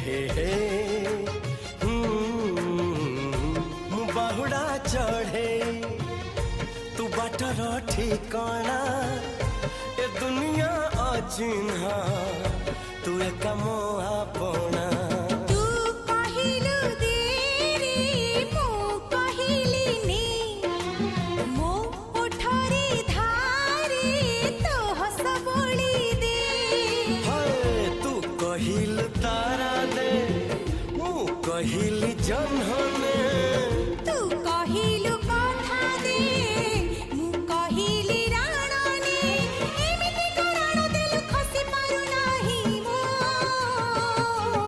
हे हे बाहुड़ा चढ़े तू बाटर ठिकाना ए दुनिया अचिन्हा तू एक अपना कहिल तारा दे मु कहिल जन्ह